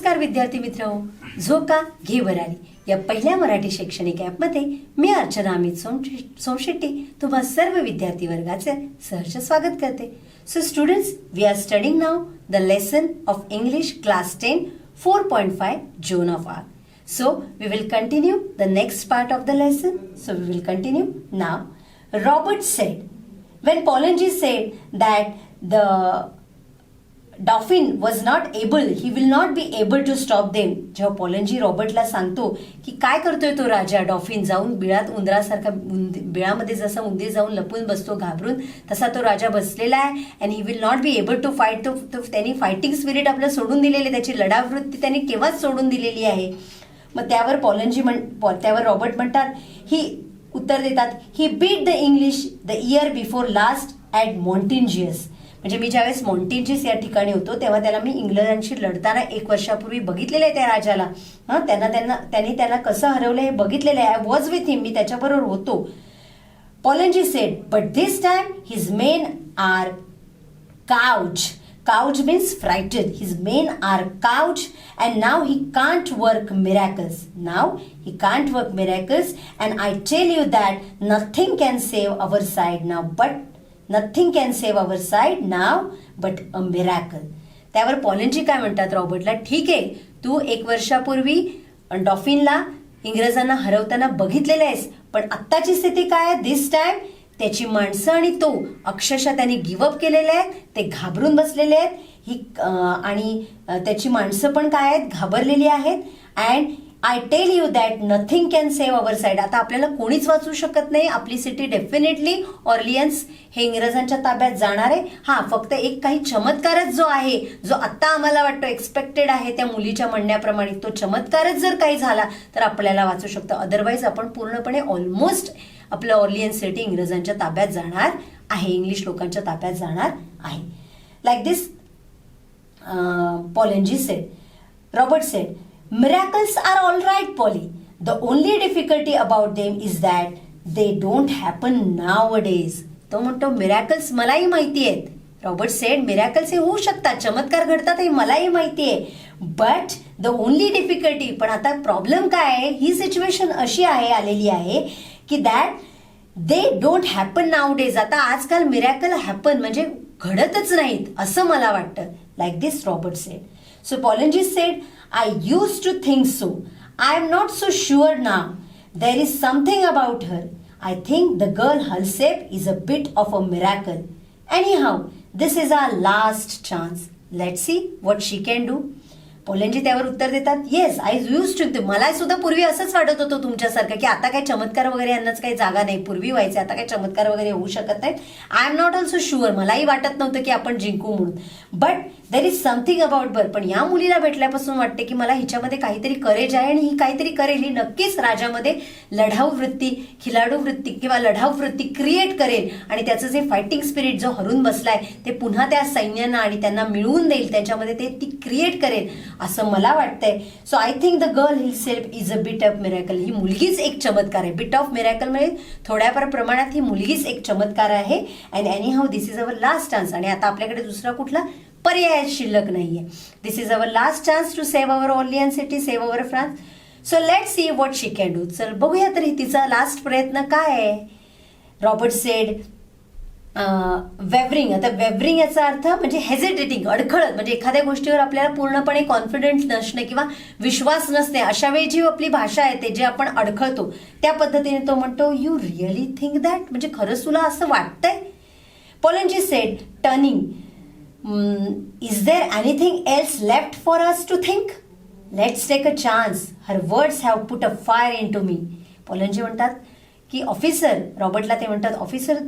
नमस्कार विद्यार्थी मित्रहो, झोका घे भरारी या पहिल्या मराठी शैक्षणिक ॲपमध्ये मी अर्चना अमित सोमशेट्टी तुम्हा सर्व विद्यार्थी वर्गाचे सहर्ष स्वागत करते. So students, we are studying now the lesson of English class 10 4.5 Joan of Arc. So we will continue the next part of the lesson. So we will continue now. Robert said, when Polanyi said that the Dauphin was not able, he will not be able to stop them. जेव्हा पॉलंजी रॉबर्टला सांगतो की काय करतोय तो राजा डॉफिन, जाऊन बिळात उंदरासारखा बिळामध्ये जसा उंदीर जाऊन लपून बसतो घाबरून, तसा तो राजा बसलेला आहे. And he will not be able to fight. तो त्यांनी फायटिंग स्पिरिट आपलं सोडून दिलेली, त्याची लढावृत्ती त्यांनी केव्हाच सोडून दिलेली आहे. मग त्यावर त्यावर रॉबर्ट म्हणतात, ही उत्तर देतात, he beat the English the year before last at Montargis. म्हणजे मी ज्यावेळेस मॉन्टिंजियस या ठिकाणी होतो तेव्हा त्याला मी इंग्रजांशी लढताना 1 वर्षापूर्वी बघितलेलं आहे त्या राजाला. त्यांनी त्याला कसं हरवलं हे बघितलेलं आहे. आय वॉज विथ हिम, मी त्याच्याबरोबर होतो. Poulengey said, but this time his men are couch. Couch means frightened. His men are couch and now he can't work miracles. Now he can't work miracles and I tell you that nothing can save our side now but nothing can save our side now but a miracle. त्यावर पॉलंजी काय म्हणतात रॉबर्टला, ठीक आहे, तू 1 वर्षापूर्वी डॉफिनला इंग्रजांना हरवताना बघितलेलं आहेस, पण आत्ताची स्थिती काय आहे? दिस टाइम त्याची माणसं आणि तो अक्षरशः त्यांनी गिव्हअप केलेले आहेत, ते घाबरून बसलेले आहेत. आणि त्याची माणसं पण काय आहेत, घाबरलेली आहेत. And I tell you that nothing can save our side. आता आपल्याला कोणीच वाचू शकत नाही. आपली सिटी डेफिनेटली ऑर्लियन्स हे इंग्रजांच्या ताब्यात जाणार आहे. हा, फक्त एक काही चमत्कारच जो आहे, जो आत्ता आम्हाला वाटतो एक्सपेक्टेड आहे त्या मुलीच्या म्हणण्याप्रमाणे, तो चमत्कारच जर काही झाला तर आपल्याला वाचू शकतो. अदरवाईज आपण पूर्णपणे ऑलमोस्ट आपलं ऑर्लियन सिटी इंग्रजांच्या ताब्यात जाणार आहे, इंग्लिश लोकांच्या ताब्यात जाणार आहे. Like this Poulengey said, Robert said, miracles are all right, Polly. The only difficulty about them is that they don't happen nowadays. तो म्हणतो मिरॅकल्स मलाही माहिती आहेत. रॉबर्ट सेड, मिरॅकल्स हे होऊ शकतात, चमत्कार घडतात हे मलाही माहिती आहे. बट द ओनली डिफिकल्टी, पण आता प्रॉब्लेम काय आहे, ही सिच्युएशन अशी आलेली आहे की that they don't happen now days. आता आजकाल मिरॅकल हॅपन म्हणजे घडतच नाहीत असं मला वाटतं. Like this Robert said. So Polanyi said, I used to think so. I am not so sure now. There is something about her. I think the girl herself is a bit of a miracle. Anyhow, this is our last chance. Let's see what she can do. पॉलंजी त्यावर उत्तर देतात, yes I use to. मला सुद्धा पूर्वी असंच वाटत होतं तुमच्यासारखं की आता काही चमत्कार वगैरे यांनाच काही जागा नाही. पूर्वी व्हायचे, आता काही चमत्कार वगैरे होऊ शकत नाहीत. I am not also sure, मलाही वाटत नव्हतं की आपण जिंकू म्हणून. But there is something about बर. पण या मुलीला भेटल्यापासून वाटते की मला हिच्यामध्ये काहीतरी करेज आहे आणि ही काहीतरी करेल. ही नक्कीच राजामध्ये लढाऊ वृत्ती, खिलाडू वृत्ती किंवा लढाऊ वृत्ती क्रिएट करेल आणि त्याचं जे फायटिंग स्पिरिट जो हरून बसलाय ते पुन्हा त्या सैन्यांना आणि त्यांना मिळवून देईल, त्याच्यामध्ये ते ती क्रिएट करेल असं मला वाटतंय. So I think the girl herself is a bit of miracle. ही मुलगीच एक चमत्कार आहे. बिट ऑफ मिरॅकल म्हणजे थोड्याफार प्रमाणात ही मुलगीच एक चमत्कार आहे. And anyhow this is our last chance. आणि आता आपल्याकडे दुसरा कुठला पर्याय शिल्लक नाहीये. This is our last chance to save our Orleans city, save our France. So let see what she can do. चल बघूया तरी तिचा लास्ट प्रयत्न काय आहे. Robert said, wavering. आता वेव्हरिंग याचा अर्थ म्हणजे हेजिटेटिंग, अडखळत, म्हणजे एखाद्या गोष्टीवर आपल्याला पूर्णपणे कॉन्फिडंट नसणे किंवा विश्वास नसणे, अशा वेळी जी आपली भाषा आहे ते जे आपण अडखळतो त्या पद्धतीने तो म्हणतो, यू रिअली थिंक दॅट. म्हणजे खरंच तुला असं वाटतंय. Poulengey said, turning, is there anything else left for us to think? Let's take a chance. Her words have put a fire in to me. Poulengey म्हणतात की ऑफिसर, रॉबर्टला ते म्हणतात, officer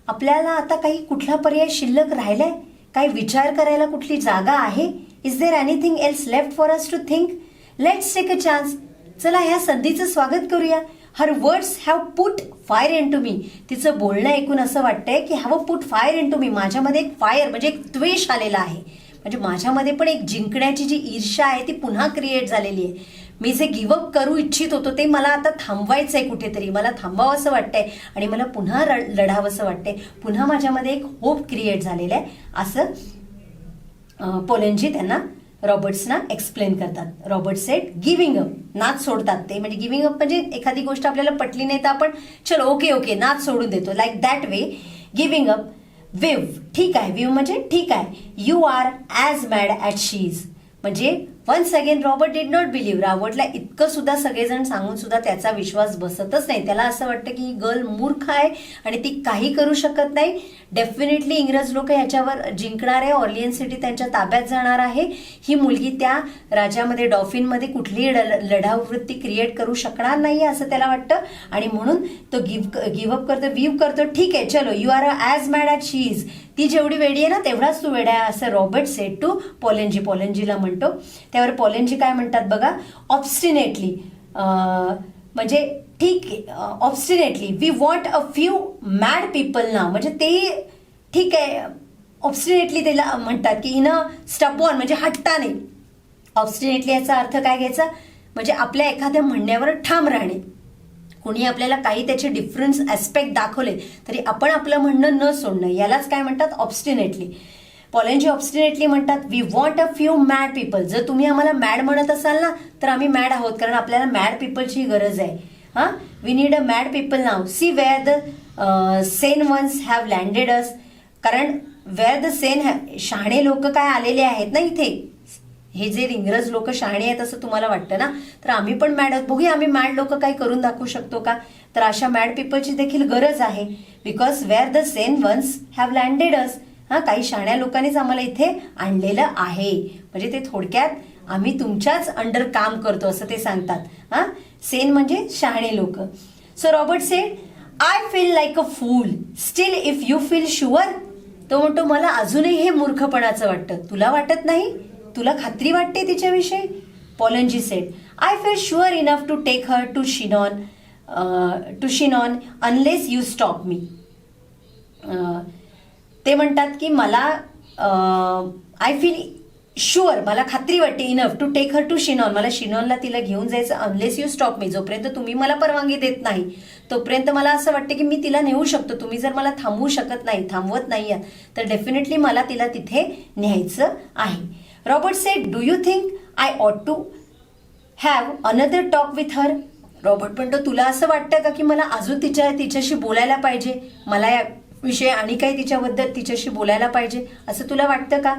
आपल्याला आता काही कुठला पर्याय शिल्लक राहिलाय? काही विचार करायला कुठली जागा आहे? Is there anything else left for us to think? Let's take a chance. चला ह्या संधीचं स्वागत करूया. Her words have put fire in to me. तिचं बोलणं ऐकून असं वाटतंय की have put fire in to me. माझ्यामध्ये एक फायर म्हणजे एक द्वेष आलेला आहे. म्हणजे माझ्यामध्ये पण एक जिंकण्याची जी ईर्ष्या आहे ती पुन्हा क्रिएट झालेली आहे. मी जे गिव्हअप करू इच्छित होतो ते मला आता थांबवायचं आहे कुठेतरी. मला थांबावं असं वाटतंय आणि मला पुन्हा लढावं असं वाटतंय. पुन्हा माझ्यामध्ये एक होप क्रिएट झालेला आहे असं पॉलंजी त्यांना रॉबर्ट्सना एक्सप्लेन करतात. रॉबर्ट सेड गिव्हिंग अप, नाच सोडतात ते. म्हणजे गिव्हिंग अप म्हणजे एखादी गोष्ट आपल्याला पटली नाही तर आपण चलो ओके ओके नाच सोडून देतो, like that way giving up. विव, ठीक आहे, विव म्हणजे ठीक आहे. You are as mad at she is, म्हणजे once again Robert did not believe. रॉबर्टला इतकं सुद्धा सगळेजण सांगून सुद्धा त्याचा विश्वास बसतच नाही. त्याला असं वाटतं की ही गर्ल मूर्ख आहे आणि ती काही करू शकत नाही. डेफिनेटली इंग्रज लोक ह्याच्यावर जिंकणार आहे, ऑर्लियन सिटी त्यांच्या ताब्यात जाणार आहे. ही मुलगी त्या राजामध्ये डॉफिनमध्ये कुठलीही लढाऊ वृत्ती क्रिएट करू शकणार नाही असं त्याला वाटतं आणि म्हणून तो गिव्ह करतो, विव करतो. ठीक आहे चलो, you are as mad at she is, ती जेवढी वेडी आहे ना तेवढाच तू वेडा आहे असं रॉबर्ट सेड टू पॉलेंजी. पॉलेंजीला म्हणतो. त्यावर पॉलेंजी काय म्हणतात बघा, ऑब्स्टिनेटली, म्हणजे ठीक आहे, obstinately we want a few mad people now, म्हणजे ते ठीक आहे. ऑब्स्टिनेटली त्याला म्हणतात की इन अ स्टपॉन, म्हणजे हट्टाने. ऑब्स्टिनेटली याचा अर्थ काय घ्यायचा, म्हणजे आपल्या एखाद्या म्हणण्यावर ठाम राहणे. कोणी आपल्याला काही त्याचे डिफरन्स ऍस्पेक्ट दाखवले तरी आपण आपलं म्हणणं न सोडणं, यालाच काय म्हणतात, ऑब्स्टिनेटली. पॉलेंजी ऑब्स्टिनेटली म्हणतात we want a few mad people. जर तुम्ही आम्हाला मॅड म्हणत असाल ना तर आम्ही मॅड आहोत, कारण आपल्याला मॅड पीपलची गरज आहे. हां, we need a mad people now. See where the sane ones have landed us, कारण वेअर द सेन, शहाणे लोक काय आलेले आहेत ना इथे. हे जे इंग्रज लोक शहाणे आहेत असं तुम्हाला वाटतं ना, तर आम्ही पण मॅड आहोत. बघूया आम्ही मॅड लोक काही करून दाखवू शकतो का. तर अशा मॅड पीपलची देखील गरज आहे. Because where the sane ones have landed us, हा, काही शहाण्या लोकांनीच आम्हाला इथे आणलेलं आहे. म्हणजे ते थोडक्यात आम्ही तुमच्याच अंडर काम करतो असं ते सांगतात. हा, सेन म्हणजे शहाणे लोक. So Robert said I feel like a fool still if you feel sure. तो म्हणतो मला अजूनही हे मूर्खपणाचं वाटतं, तुला वाटत नाही, तुला खात्री वाटते तिच्याविषयी. Poulengey said I feel sure enough to take her to Chinon unless you stop me. ते म्हणतात की मला आय फील शुअर, मला खात्री वाटते, enough to take her to Chinon, मला शिनॉनला तिला घेऊन जायचं. अनलेस यू स्टॉप मी, जोपर्यंत तुम्ही मला परवानगी देत नाही तोपर्यंत मला असं वाटतं की मी तिला नेऊ शकतो. तुम्ही जर मला थांबवत नाही तर डेफिनेटली मला तिला तिथे न्यायचं आहे. Robert said do you think I ought to have another talk with her. Robert म्हणतो तुला असं वाटतं का की मला अजून तिच्याशी बोलायला पाहिजे, मला या विषय आणि काही तिच्याशी बोलायला पाहिजे असं तुला वाटतं का.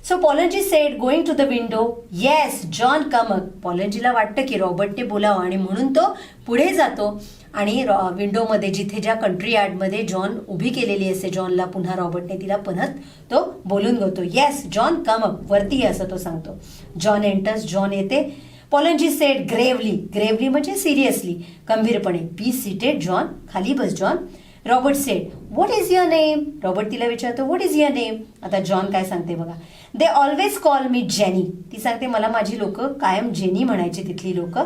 So Poulengey said going to the window yes Joan come up. पॉलेंजीला वाटतं की रॉबर्टने बोलावं आणि म्हणून तो पुढे जातो आणि विंडोमध्ये जिथे ज्या कंट्री यार्डमध्ये जॉन उभी केलेली असते, जॉनला पुन्हा रॉबर्टने तिला पुन्हा तो बोलून घेतो. येस जॉन कम अप, वरती असं तो सांगतो. जॉन एंटर्स, जॉन येते. पॉलेंजी सेड ग्रेवली म्हणजे सिरियसली, गंभीरपणे. बी सीटेड जॉन, खाली बस Joan. Robert said what is your name. Robert तिला विचारतो व्हॉट इज युअर नेम. आता जॉन काय सांगते बघा, they always call me Jenny. ती सांगते मला माझी लोक कायम जेनी म्हणायची, तिथली लोक.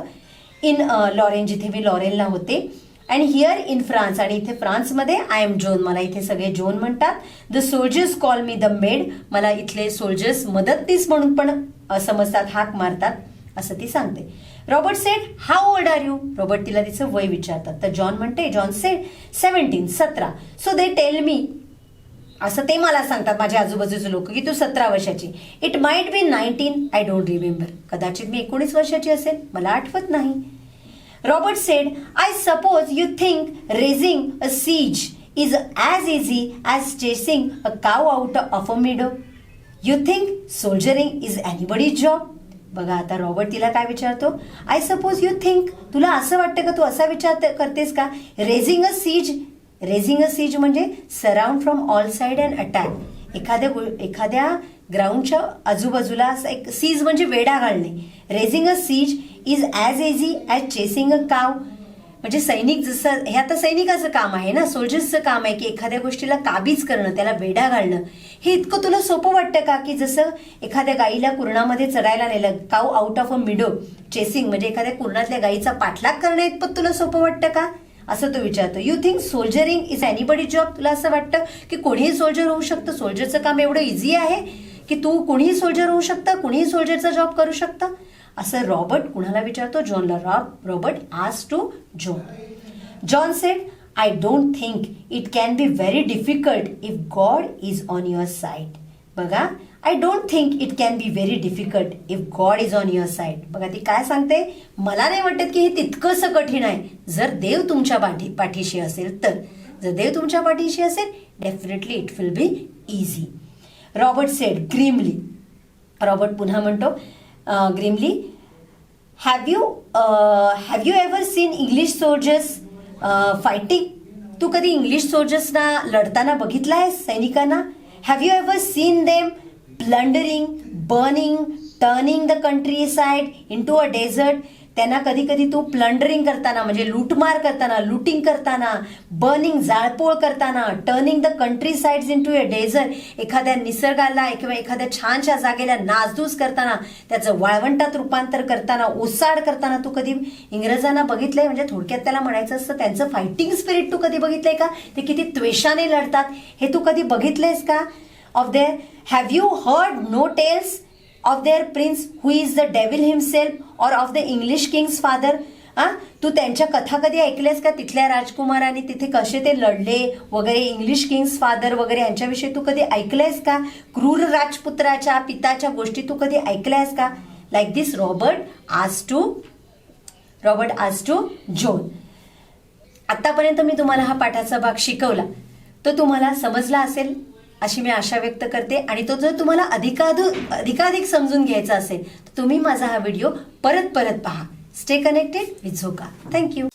इन लॉरेन, जिथे मी लॉरेनला होते. अँड हिअर इन फ्रान्स, आणि इथे फ्रान्समध्ये आय एम जोन, मला इथे सगळे जोन म्हणतात. The soldiers call me the made, मला इथले सोल्जर्स मदतनीस म्हणून पण समजतात, हाक मारतात असं ती सांगते. Robert said how old are you. Robert तिला तिचं वय विचारतात. तर जॉन म्हणते, Joan said 17. So they tell me, असं ते मला सांगतात माझे आजूबाजूचे लोक की तू 17 वर्षाची. It might be 19, I don't remember. कदाचित मी 19 वर्षाची असेल, मला आठवत नाही. Robert said I suppose you think raising a siege is as easy as chasing a cow out of a meadow. You think soldiering is anybody's job. बघा आता Robert तिला काय विचारतो, आय सपोज यू थिंक, तुला असं वाटतं का, तू असा विचार करतेस का. रेझिंग अ सीज म्हणजे surround from all side and attack. एखाद्या ग्राउंडच्या आजूबाजूला एक सीज म्हणजे वेढा घालणे. Raising a siege is as easy as chasing a cow, म्हणजे सैनिक जसं, हे आता सैनिकाचं काम आहे ना, सोल्जर्सचं काम आहे की एखाद्या गोष्टीला काबीज करणं, त्याला वेढा घालणं. हे इतकं तुला सोपं वाटतं का की जसं एखाद्या गाईला कुरणामध्ये चढायला नेलं, काव आउट ऑफ अ मिडो, चेसिंग म्हणजे एखाद्या कुरणातल्या गाईचा पाठलाग करणं इतपत तुला सोपं वाटतं का असं तो विचारतो. You think soldiering is anybody job. तुला असं वाटतं की कोणीही सोल्जर होऊ शकतं, सोल्जरचं काम एवढं इझी आहे की तू कोणीही सोल्जर होऊ शकतं, कोणीही सोल्जरचा जॉब करू शकतं असं रॉबर्ट कुणाला विचारतो, जॉनला. Robert asked to John. John said I don't think it can be very difficult if God is on your side. बघा, I don't think it can be very difficult if God is on your side. बघा ती काय सांगते, मला नाही वाटत की हे तितकंसं कठीण आहे जर देव तुमच्या पाठीशी असेल तर. जर देव तुमच्या पाठीशी असेल definitely it will be easy. Robert said grimly. Robert पुन्हा म्हणतो grimly, have you ever seen English soldiers fighting? तू कधी इंग्लिश सोल्जर्सना लढताना बघितलं आहे, सैनिकांना? Have you ever seen them plundering, burning, turning the countryside into a desert? त्यांना कधी कधी तू प्लंडरिंग करताना म्हणजे लूटमार करताना, लूटिंग करताना, बर्निंग जाळपोळ करताना, turning the countrysides into a desert, एखाद्या निसर्गाला किंवा एखाद्या छानशा जागेला नासधूस करताना, त्याचं वाळवंटात रूपांतर करताना, ओसाड करताना तू कधी इंग्रजांना बघितलंय? म्हणजे थोडक्यात त्याला म्हणायचं असतं त्यांचं फायटिंग स्पिरिट तू कधी बघितलंय का? ते किती त्वेषाने लढतात हे तू कधी बघितलंयस का? Of there have you heard no tales of their prince who is the devil himself or of the English king's father? तू त्यांच्या कथा कधी ऐकल्यास का? तिथल्या राजकुमारांनी तिथे कसे ते लढले वगैरे, इंग्लिश किंग्स फादर वगैरे यांच्याविषयी तू कधी ऐकलंयस का? क्रूर राजपुत्राच्या पिताच्या गोष्टी तू कधी ऐकल्यास का? लाईक दिस रॉबर्ट आज टू जॉन. आतापर्यंत मी तुम्हाला हा पाठाचा भाग शिकवला, तो तुम्हाला समजला असेल अशी मी आशा व्यक्त करते. आणि तो जर तुम्हाला अधिकाधिक समजून घ्यायचा असेल तर तुम्ही माझा हा व्हिडिओ परत पहा. स्टे कनेक्टेड विथ झोका. थँक्यू.